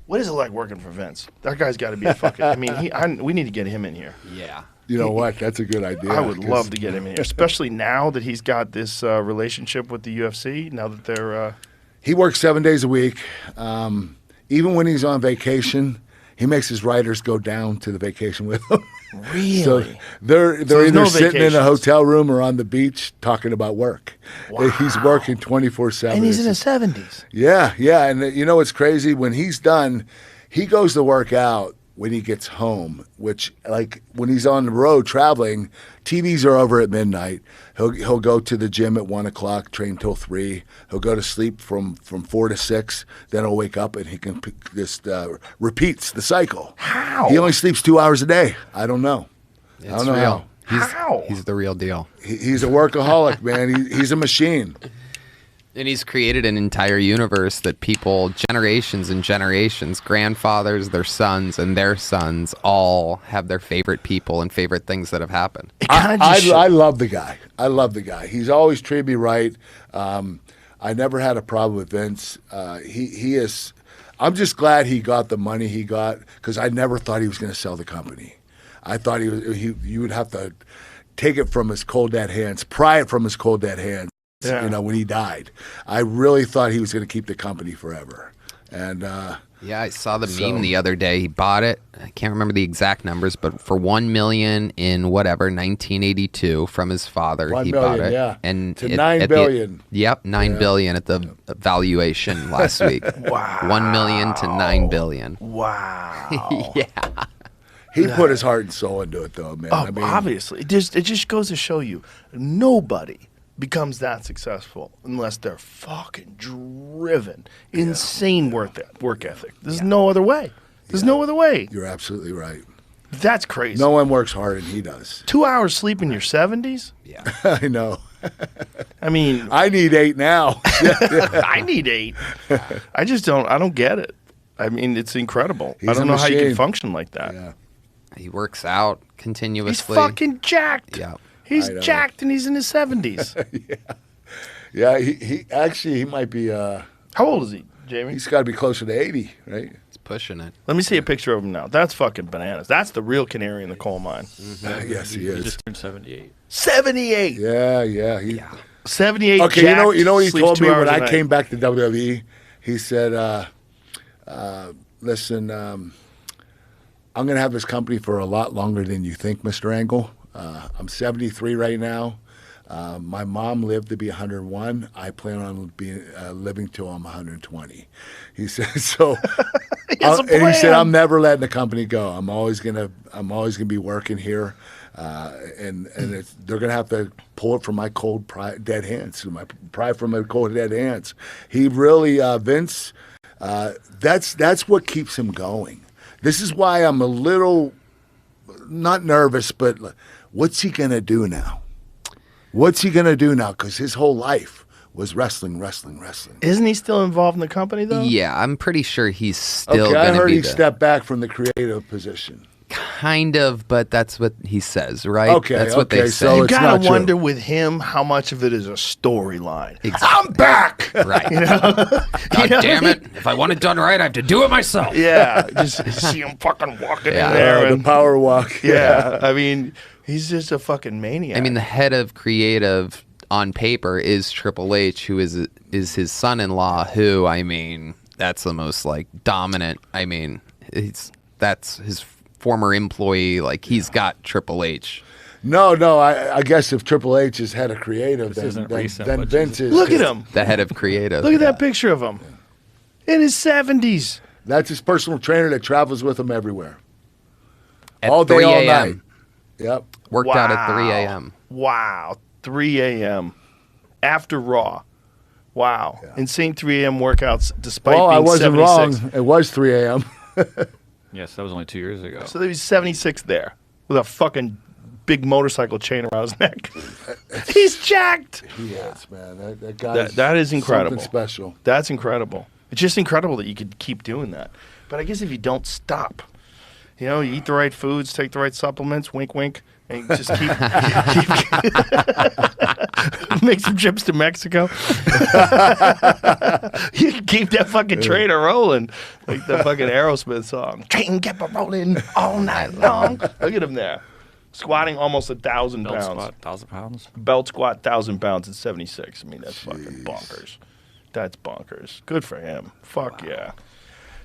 What is it like working for Vince? That guy's got to be a fucking. I mean, we need to get him in here. Yeah. You know what? That's a good idea. I would love to get him in here, especially now that he's got this relationship with the UFC. Now that they're. He works 7 days a week. Even when he's on vacation, he makes his writers go down to the vacation with him. Really? So they're either sitting in a hotel room or on the beach talking about work. Wow. He's working 24/7. And he's in his 70s. Yeah, yeah. And you know what's crazy? When he's done, he goes to work out when he gets home, which, like, when he's on the road traveling, TVs are over at midnight. He'll go to the gym at 1 o'clock, train till 3. He'll go to sleep from 4 to 6. Then he'll wake up and he can just repeats the cycle. How? He only sleeps 2 hours a day. I don't know. It's I don't know real. How? He's the real deal. He's a workaholic, man. He's a machine. And he's created an entire universe that people, generations and generations, grandfathers, their sons, and their sons all have their favorite people and favorite things that have happened. I love the guy. I love the guy. He's always treated me right. I never had a problem with Vince. He is. I'm just glad he got the money he got because I never thought he was going to sell the company. I thought you would have to take it from his cold dead hands, pry it from his cold dead hands. Yeah. You know, when he died, I really thought he was going to keep the company forever. And yeah, I saw the meme the other day. He bought it. I can't remember the exact numbers, but for $1 million in whatever 1982 from his father, he bought it. Yeah, and to $9 billion. Yep, $9 billion at the valuation last week. Wow. $1 million to $9 billion. Wow. Yeah. He put his heart and soul into it, though, man. Oh, I mean, obviously. It just goes to show you, nobody becomes that successful unless they're fucking driven. Insane work ethic. There's no other way. There's no other way. You're absolutely right. That's crazy. No one works harder than he does. 2 hours sleep in your 70s? Yeah. I know. I mean, I need 8 now. I need 8. I don't get it. I mean, it's incredible. He's I don't a know how you machine. can function like that. Yeah. He works out He's continuously. fucking jacked. Yeah. He's I know. jacked and he's in his 70s. Yeah, he might be, How old is he, Jamie? he's got to be closer to 80, right? He's pushing it. Let me see a picture of him now. That's fucking bananas. That's the real canary in the coal mine. Yes, he He is. just turned 78. 78. Yeah. 78. Okay, jacked, you know what he sleeps told 2 me hours when a I night. came back to WWE? He said, listen, I'm going to have this company for a lot longer than you think, Mr. Angle. I'm 73 right now. My mom lived to be 101. I plan on living till I'm 120. He said so. And he said, I'm never letting the company go. I'm always gonna be working here, and they're gonna have to pull it from my cold dead hands, pry from my cold dead hands. He really, Vince. That's what keeps him going. This is why I'm a little not nervous, but what's he gonna do now? What's he gonna do now? Because his whole life was wrestling. Isn't he still involved in the company, though? Yeah, I'm pretty sure he's still Okay, going I to heard be he the stepped back from the creative position. kind of, but that's what he says, right? Okay, that's what they okay, say. so You it's gotta not true. wonder with him how much of it is a storyline. Exactly. I'm back. Right. You know? God damn it! If I want it done right, I have to do it myself. Yeah. Just see him fucking walking Yeah. in there. The And, power walk. yeah. I mean, he's just a fucking maniac. I mean, the head of creative on paper is Triple H, who is his son-in-law. Who, I mean, that's the most like dominant. I mean, that's his former employee. Like he's got Triple H. No, I guess if Triple H is head of creative, This isn't recent, then but Vince is. look at him. The head of creative. Look at that picture of him in his 70s. That's his personal trainer that travels with him everywhere. At All day, 3 all a.m. night. Yep. Worked out at 3 a.m. Wow. 3 a.m. after Raw. Wow. Insane 3 a.m. workouts despite Well, being I wasn't 76. wrong. It was 3 a.m. Yes, that was only 2 years ago. So he was 76 there with a fucking big motorcycle chain around his neck. He's jacked. He is, man. That guy. That is incredible. Something special. That's incredible. It's just incredible that you could keep doing that. But I guess if you don't stop, you eat the right foods, take the right supplements, wink, wink, and just make some trips to Mexico. You can keep that fucking trainer rolling, like the fucking Aerosmith song. Train kept a rolling all night long. Look at him there, squatting almost 1,000 Belt pounds. squat, 1,000 pounds. Belt squat 1,000 pounds at 76. I mean, that's fucking bonkers. That's bonkers. Good for him. Fuck yeah.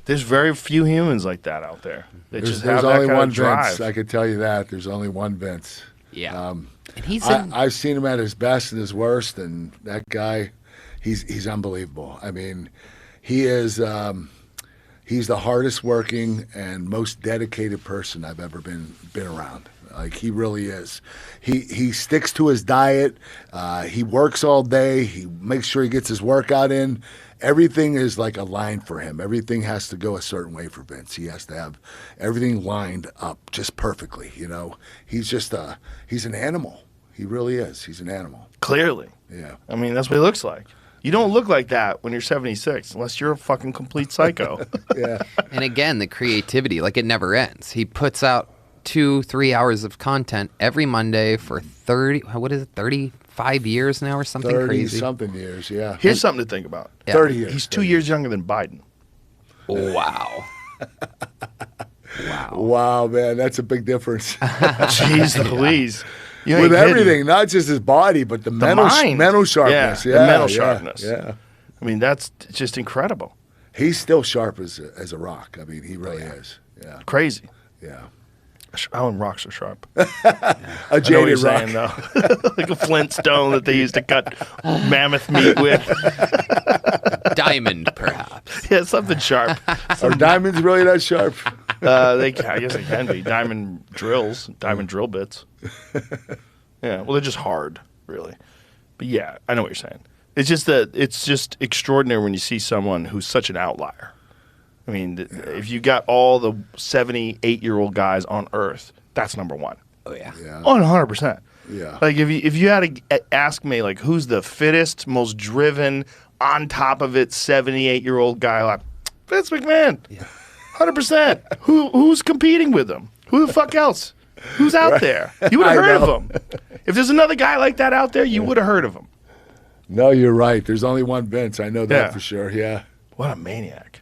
There's very few humans like that out there. They just have There's that only kind one of drive. Vince. I can tell you that. There's only one Vince. Yeah. And he's in, I've seen him at his best and his worst, and that guy, he's unbelievable. I mean, he is he's the hardest working and most dedicated person I've ever been around. Like, he really is. He sticks to his diet. He works all day. He makes sure he gets his workout in. Everything is like a line for him. Everything has to go a certain way for Vince. He has to have everything lined up just perfectly, you know. He's just he's an animal. He really is. He's an animal. Clearly. Yeah. I mean, that's what he looks like. You don't look like that when you're 76 unless you're a fucking complete psycho. Yeah. and again, the creativity, like it never ends. He puts out 2-3 hours of content every Monday for 35 years now or something 30 crazy. something years, yeah. Here's something to think about. Yeah. 30 years. He's 2 years younger than Biden. Wow. Wow. Wow, man, that's a big difference. Jeez Louise. You ain't With kidding. everything, not just his body, but the mental sharpness. Yeah, the mental sharpness. Yeah. I mean, that's just incredible. He's still sharp as a rock. I mean, he really is. Yeah. Crazy. Yeah. Oh, and rocks are sharp. A I know what jaded you're rock. saying, though. Like a flint stone that they used to cut mammoth meat with. Diamond, perhaps. Yeah, something sharp. Are diamonds really that sharp? I guess they can be. Diamond drills, diamond drill bits. Yeah, well, they're just hard, really. But yeah, I know what you're saying. It's just that it's just extraordinary when you see someone who's such an outlier. I mean, if you got all the 78-year-old guys on Earth, that's number one. Oh, yeah. Yeah. Oh, 100%. Yeah. Like if you had to ask me, like, who's the fittest, most driven, on top of it, 78-year-old guy, like Vince McMahon, 100%. Who's competing with him? Who the fuck else? Who's out there? You would have heard of him. If there's another guy like that out there, you would have heard of him. No, you're right. There's only one Vince. I know that Yeah. for sure. Yeah. What a maniac.